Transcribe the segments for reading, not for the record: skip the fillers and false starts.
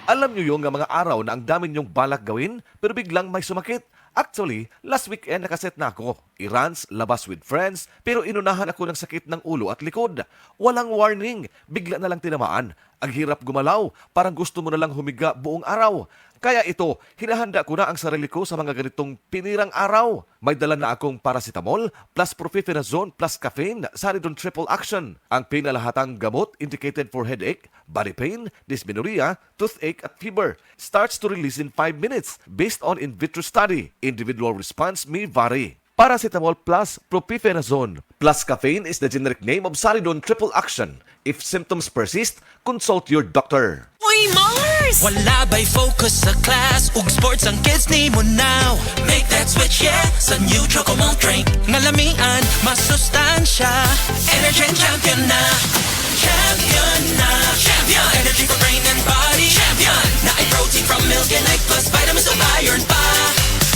Alam niyo yung mga araw na ang dami niyong balak gawin pero biglang may sumakit. Actually, last weekend nakaset na ako. Irans, labas with friends, pero inunahan ako ng sakit ng ulo at likod. Walang warning, bigla na lang tinamaan. Ang hirap gumalaw, parang gusto mo na lang humiga buong araw. Kaya ito, hinahanda ko na ang sarili ko sa mga ganitong pinirang araw. May dala na akong paracetamol plus profenazone plus caffeine Saridon Triple Action. Ang pinalahatang gamot indicated for headache, body pain, dysmenorrhea, toothache at fever. Starts to release in 5 minutes based on in vitro study. Individual response may vary. Paracetamol plus propifenazone plus caffeine is the generic name of Saridon Triple Action. If symptoms persist, consult your doctor. Uy, Mars! Wala ba'y focus sa class? Ug sports ang kids ni mo now. Make that switch, yeah, sa new Chocomalt drink. Ngalamian, masustansya. Energy and champion na. Champion na. Champion! Energy for brain and body. Champion! Na ay protein from milk and egg plus vitamins of iron pa.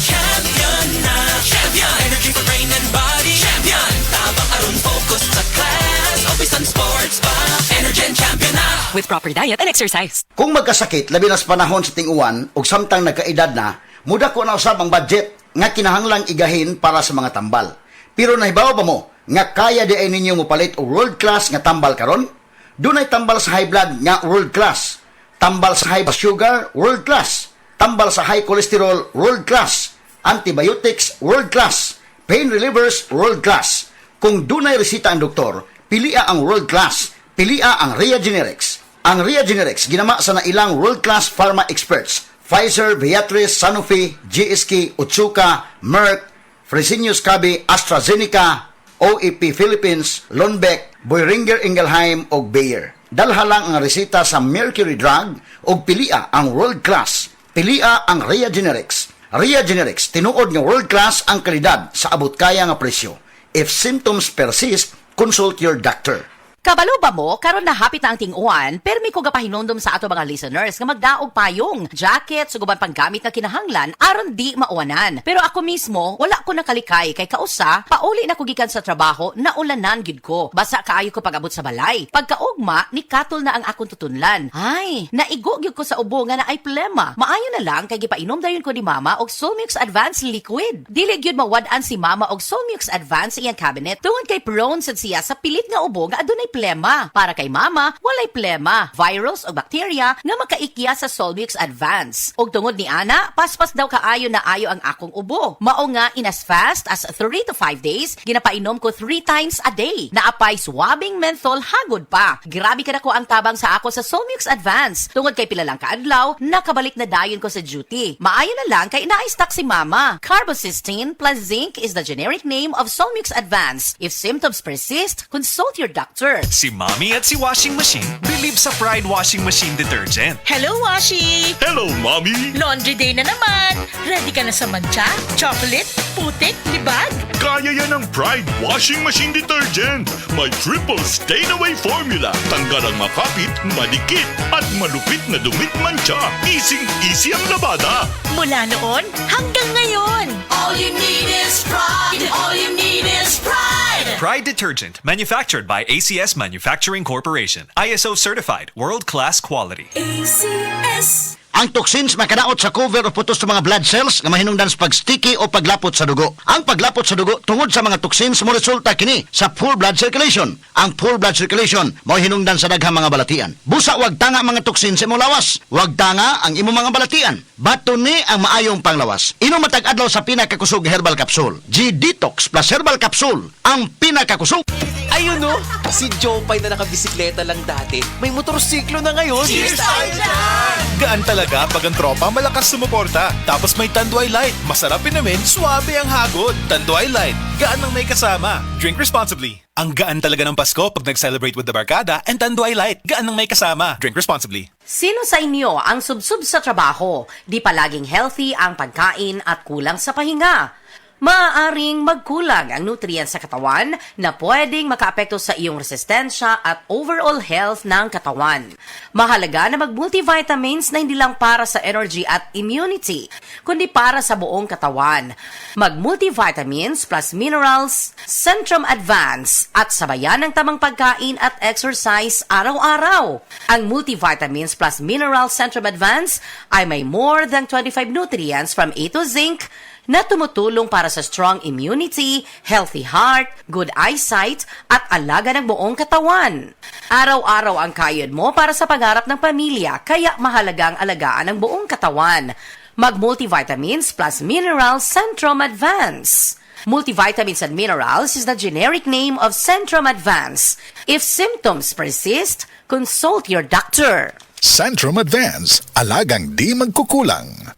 Champion na. Champion! Energy for brain and body. Champion! Tabang aron focus sa class. Opisan sports pa. Energy and champion na. With proper diet and exercise. Kung magkasakit, labi na sa panahon sa ting-uwan ug samtang nagkaedad na, muda ko na usab ang budget nga kinahanglang igahin para sa mga tambal. Pero nahibaw ba mo nga kaya di ay ninyo mopalit og world class nga tambal karon? Dunay tambal sa high blood nga world class, tambal sa high sugar world class, tambal sa high cholesterol world class, antibiotics world class, pain relievers world class. Kung dunay resita ang doktor, pilia ang world class, pilia ang Ria Generics. Ang Ria Generics ginama sa nailang world-class pharma experts. Pfizer, Viatris, Sanofi, GSK, Otsuka, Merck, Fresenius Kabi, AstraZeneca, OEP Philippines, Lundbeck, Boehringer Ingelheim ug Bayer. Dalha lang ang resita sa Mercury Drug ug pilia ang world-class. Pilia ang Ria Generics. Ria Generics tinuod nga world-class ang kalidad sa abot kaya nga presyo. If symptoms persist, consult your doctor. Kabalo ba mo, karon na hapit na ang ting-uwan, permi ko gapahinondom sa ato mga listeners nga magdaog payong, jacket, suguban panggamit na kinahanglan, aron di mauwanan. Pero ako mismo, wala ko nakalikay kay kausa, pauli na ko gikan sa trabaho na ulanan gid ko. Basa kaayo ko pag-abot sa balay. Pagkaugma, ni katol na ang akong tutunlan. Ay, naigo gyud ko sa ubo nga na ay plema. Maayo na lang kay gipainom dayon ko ni mama og Solmux Advanced Liquid. Dili gyud mawad-an si mama og Solmux Advanced iyang cabinet tungod kay prone sad siya sa pilit nga ubo nga adunay plema. Para kay mama, walay plema, virus o bakterya nga makaikya sa Solmux Advance. Og tungod ni ana, paspas daw kaayo na ayo ang akong ubo. Mao nga in as fast as 3 to 5 days, ginapainom ko 3 times a day. Naapay swabbing menthol hagod pa. Grabe ka na ko ang tabang sa ako sa Solmux Advance. Tungod kay pila lang kaadlaw, nakabalik na dayon ko sa duty. Maayo na lang kay na-stock si mama. Carbocystine plus zinc is the generic name of Solmux Advance. If symptoms persist, consult your doctor. Si Mommy at si Washing Machine believe sa Pride Washing Machine Detergent. Hello, Washi! Hello, Mommy! Laundry day na naman! Ready ka na sa mancha, chocolate, putik, libag? Kaya yan ang Pride Washing Machine Detergent. May triple stain-away formula. Tanggal ang makapit, madikit, at malupit na dumit mancha. Easy ang labada. Mula noon hanggang ngayon! All you need is pride. All you need is pride. Pride Detergent, manufactured by ACS Manufacturing Corporation. ISO certified, world-class quality. ACS. Ang toxins makadaot sa cover o putos sa mga blood cells nga mahinungdan sa pagsticky o paglapot sa dugo. Ang paglapot sa dugo tungod sa mga toxins mo resulta kini sa full blood circulation. Ang full blood circulation mao hinungdan sa daghang mga balatian. Busa wag tanga mga toxins sa imong lawas. Wag tanga ang imong mga balatian. Baton ni ang maayong panglawas. Inom matag adlaw sa pinakakusog herbal capsule. G-Detox plus herbal capsule. Ang pinakakusog. Ayun no, si Jopay na nakabisikleta lang dati, may motorsiklo na ngayon. Cheers tayo dyan! Gaan talaga pag ang tropa malakas sumuporta. Tapos may Tanduay Light. Masarap namin, suwabe ang hagod. Tanduay Light, gaan ng may kasama. Drink responsibly. Ang gaan talaga ng Pasko pag nag-celebrate with the barkada and Tanduay Light, gaan ng may kasama. Drink responsibly. Sino sa inyo ang subsub sa trabaho? Di palaging healthy ang pagkain at kulang sa pahinga? maaaring magkulang ang nutrients sa katawan na pwedeng makaapekto sa iyong resistensya at overall health ng katawan. Mahalaga na mag-multivitamins na hindi lang para sa energy at immunity, kundi para sa buong katawan. Mag-multivitamins plus minerals, Centrum Advance at sabayan ng tamang pagkain at exercise araw-araw. Ang multivitamins plus minerals Centrum Advance ay may more than 25 nutrients from A to zinc na tumutulong para sa strong immunity, healthy heart, good eyesight, at alaga ng buong katawan. Araw-araw ang kayod mo para sa pagharap ng pamilya, kaya mahalagang alagaan ang buong katawan. Mag-multivitamins plus minerals Centrum Advance. Multivitamins and minerals is the generic name of Centrum Advance. If symptoms persist, consult your doctor. Centrum Advance, alagang di magkukulang.